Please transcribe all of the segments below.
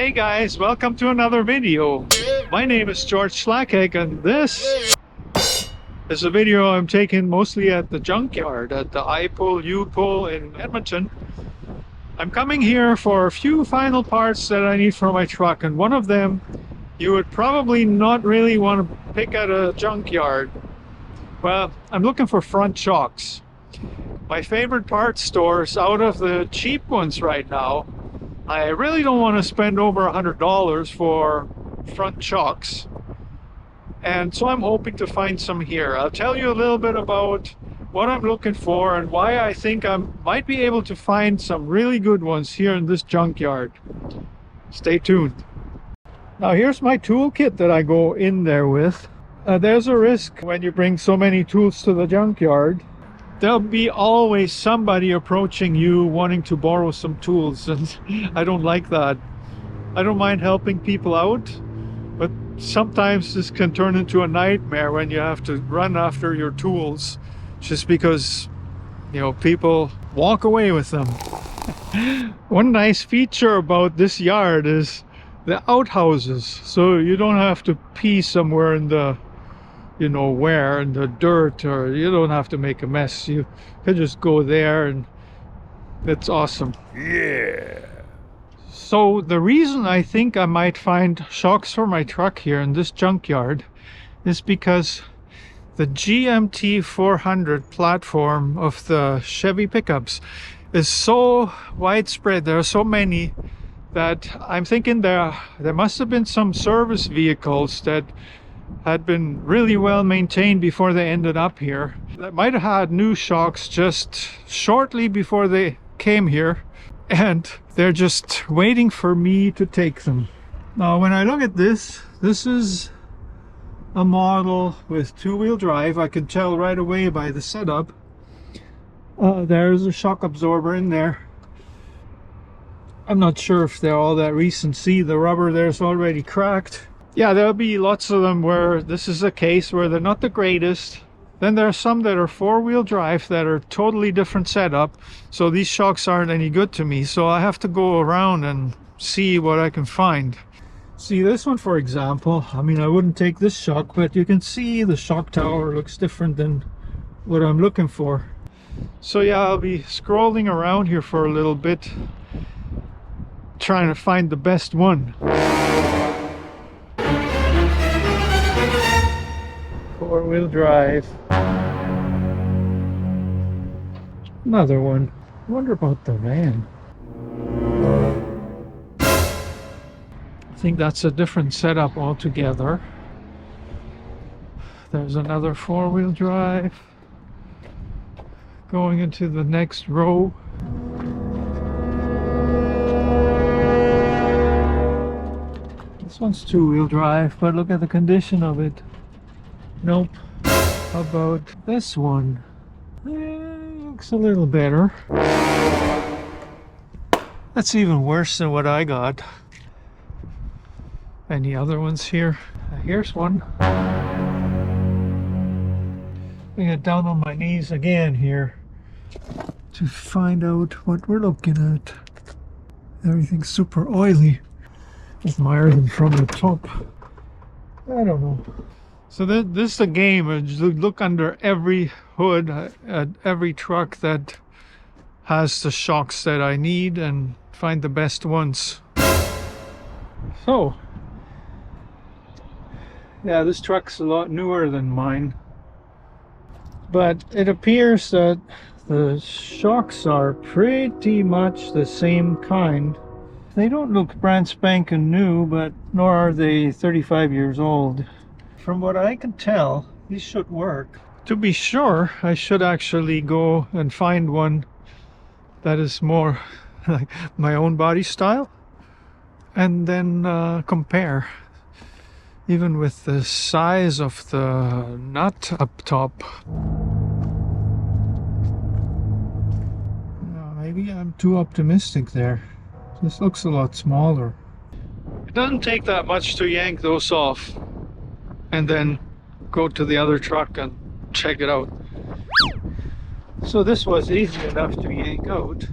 Hey guys, welcome to another video. My name is George Schlacek and this is a video I'm taking mostly at the Junkyard at the iPull-uPull in Edmonton. I'm coming here for a few final parts that I need for my truck, and one of them you would probably not really want to pick at a junkyard. Well, I'm looking for front shocks. My favorite parts stores out of the cheap ones right now, I really don't want to spend over $100 for front shocks, and so I'm hoping to find some here. I'll tell you a little bit about what I'm looking for and why I think I might be able to find some really good ones here in this junkyard. Stay tuned. Now here's my toolkit that I go in there with. There's a risk when you bring so many tools to the junkyard. There'll be always somebody approaching you wanting to borrow some tools, and I don't like that. I don't mind helping people out, but sometimes this can turn into a nightmare when you have to run after your tools just because, you know, people walk away with them. One nice feature about this yard is the outhouses, so you don't have to pee somewhere in the in the dirt, or you don't have to make a mess. You can just go there, and it's awesome. Yeah. So the reason I think I might find shocks for my truck here in this junkyard is because the GMT 400 platform of the Chevy pickups is so widespread. There are so many that I'm thinking there must have been some service vehicles that had been really well maintained before they ended up here, that might have had new shocks just shortly before they came here, and they're just waiting for me to take them. Now when I look at this is a model with two-wheel drive. I can tell right away by the setup. There's a shock absorber in there. I'm not sure if they're all that recent. See, the rubber there's already cracked. Yeah, there'll be lots of them where this is a case where they're not the greatest. Then there are some that are four-wheel drive that are totally different setup, so these shocks aren't any good to me, so I have to go around and see what I can find. See, this one for example, I mean, I wouldn't take this shock, but you can see the shock tower looks different than what I'm looking for. So yeah, I'll be scrolling around here for a little bit, trying to find the best one. Four-wheel drive. Another one. I wonder about the van. I think that's a different setup altogether. There's another four-wheel drive. Going into the next row. This one's two-wheel drive, but look at the condition of it. Nope. How about this one? Looks a little better. That's even worse than what I got. Any other ones here? Here's one. I get down on my knees again here to find out what we're looking at. Everything's super oily. Admire them from the top. I don't know. So this is a game. You look under every hood at every truck that has the shocks that I need and find the best ones. So yeah, this truck's a lot newer than mine, but it appears that the shocks are pretty much the same kind. They don't look brand spanking new, but nor are they 35 years old. From what I can tell, these should work. To be sure, I should actually go and find one that is more like my own body style, and then compare. Even with the size of the nut up top. Maybe I'm too optimistic there. This looks a lot smaller. It doesn't take that much to yank those off and then go to the other truck and check it out. So this was easy enough to yank out.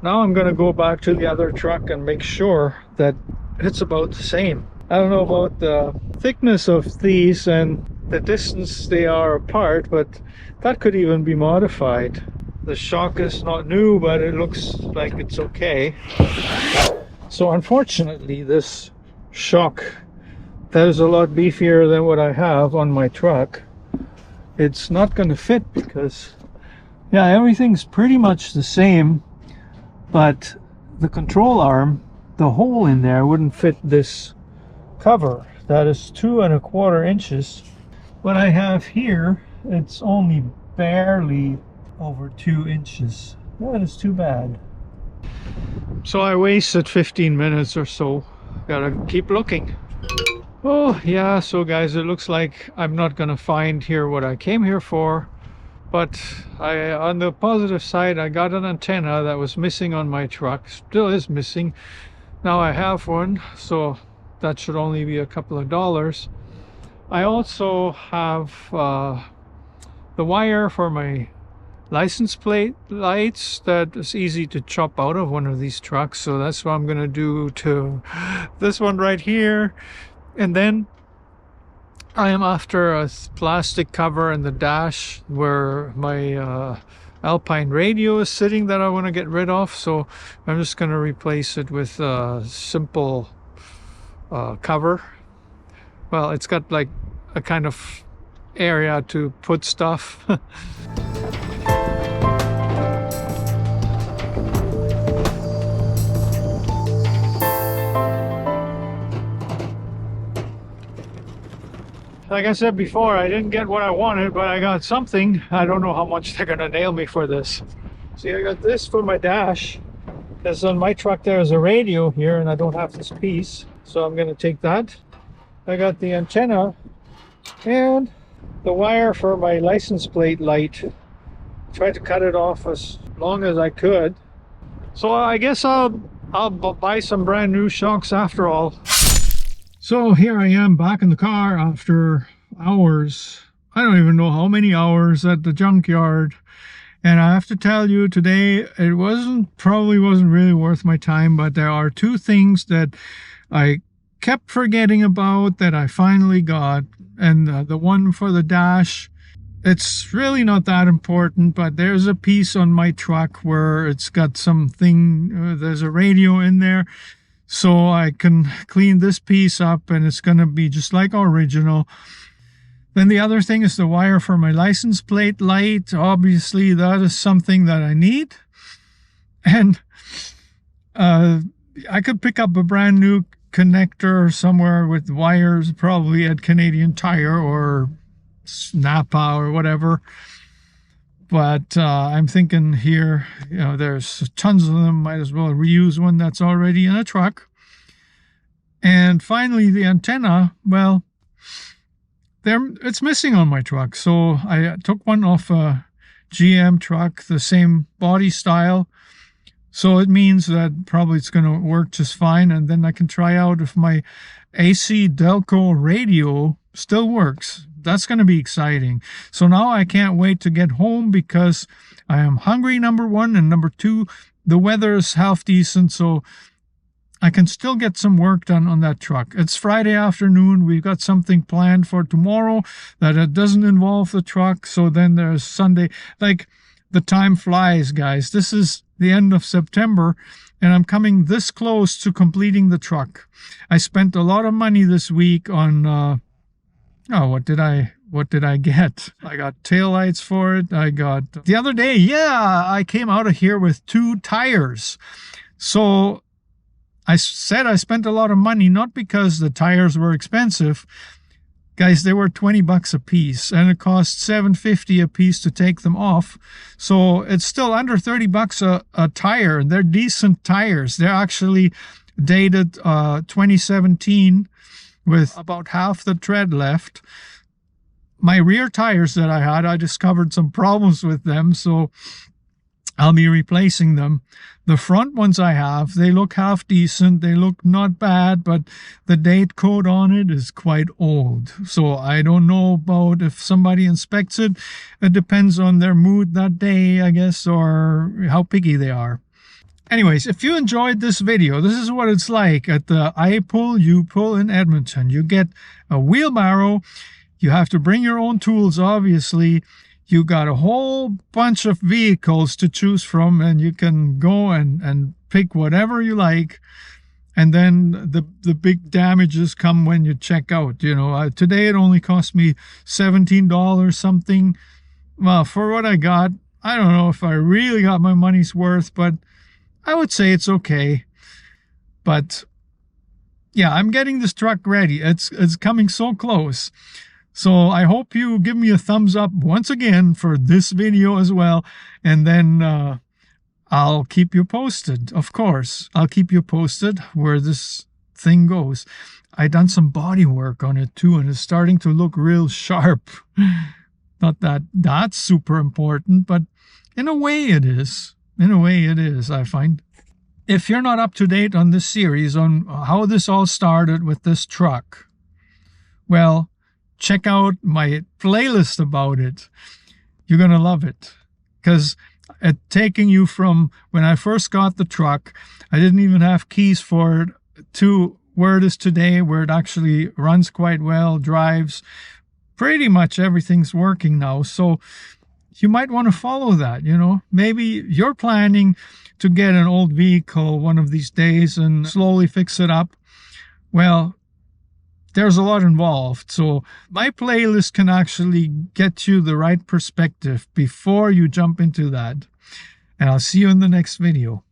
Now I'm going to go back to the other truck and make sure that it's about the same. I don't know about the thickness of these and the distance they are apart, but that could even be modified. The shock is not new, but it looks like it's okay. So unfortunately, this shock that is a lot beefier than what I have on my truck, it's not going to fit because, yeah, everything's pretty much the same, but the control arm, the hole in there wouldn't fit this cover. That is 2¼ inches. What I have here, it's only barely over 2 inches. That is too bad. So I wasted 15 minutes or so. Gotta keep looking. Oh yeah, so guys, it looks like I'm not gonna find here what I came here for, but on the positive side, I got an antenna that was missing on my truck. Still is missing. Now I have one, so that should only be a couple of dollars. I also have the wire for my license plate lights that is easy to chop out of one of these trucks, so that's what I'm gonna do to this one right here. And then I am after a plastic cover in the dash where my Alpine radio is sitting that I want to get rid of, so I'm just going to replace it with a simple cover. Well, it's got like a kind of area to put stuff. Like I said before, I didn't get what I wanted, but I got something. I don't know how much they're gonna nail me for this. See, I got this for my dash. Because on my truck there's a radio here and I don't have this piece, so I'm gonna take that. I got the antenna and the wire for my license plate light. Tried to cut it off as long as I could. So I guess I'll buy some brand new shocks after all. So here I am back in the car after hours. I don't even know how many hours at the junkyard. And I have to tell you today, it probably wasn't really worth my time, but there are two things that I kept forgetting about that I finally got. And the one for the dash, it's really not that important, but there's a piece on my truck where it's got something, there's a radio in there. So I can clean this piece up and it's going to be just like original. Then the other thing is the wire for my license plate light. Obviously, that is something that I need. And I could pick up a brand new connector somewhere with wires, probably at Canadian Tire or Napa or whatever. But I'm thinking here, you know, there's tons of them. Might as well reuse one that's already in a truck. And finally, the antenna, well, it's missing on my truck. So I took one off a GM truck, the same body style. So it means that probably it's going to work just fine. And then I can try out if my AC Delco radio still works. That's going to be exciting. So now I can't wait to get home because I am hungry, number one, and number two, the weather is half decent, so I can still get some work done on that truck. It's Friday afternoon. We've got something planned for tomorrow that it doesn't involve the truck. So then there's Sunday. Like, the time flies, guys. This is the end of September, and I'm coming this close to completing the truck. I spent a lot of money this week on what did I get? I got taillights for it. I got the other day, yeah, I came out of here with 2 tires. So I said I spent a lot of money, not because the tires were expensive. Guys, they were 20 bucks a piece, and it cost $7.50 a piece to take them off. So it's still under 30 bucks a tire. They're decent tires. They're actually dated 2017 with about half the tread left. My rear tires that I had, I discovered some problems with them, so I'll be replacing them. The front ones I have, they look half decent. They look not bad, but the date code on it is quite old. So I don't know about if somebody inspects it. It depends on their mood that day, I guess, or how picky they are. Anyways, if you enjoyed this video, this is what it's like at the iPull-uPull in Edmonton. You get a wheelbarrow. You have to bring your own tools, obviously. You got a whole bunch of vehicles to choose from, and you can go and pick whatever you like. And then the big damages come when you check out. You know, today it only cost me $17 something. Well, for what I got, I don't know if I really got my money's worth, but I would say it's okay. But yeah, I'm getting this truck ready. It's coming so close. So I hope you give me a thumbs up once again for this video as well. And then I'll keep you posted. Of course, I'll keep you posted where this thing goes. I done some body work on it too, and it's starting to look real sharp. Not that that's super important, but in a way it is. In a way it is, I find. If you're not up to date on this series, on how this all started with this truck, well, check out my playlist about it. You're going to love it. Because it's taking you from when I first got the truck, I didn't even have keys for it, to where it is today, where it actually runs quite well, drives. Pretty much everything's working now. So you might want to follow that, you know. Maybe you're planning to get an old vehicle one of these days and slowly fix it up. Well, there's a lot involved. So my playlist can actually get you the right perspective before you jump into that. And I'll see you in the next video.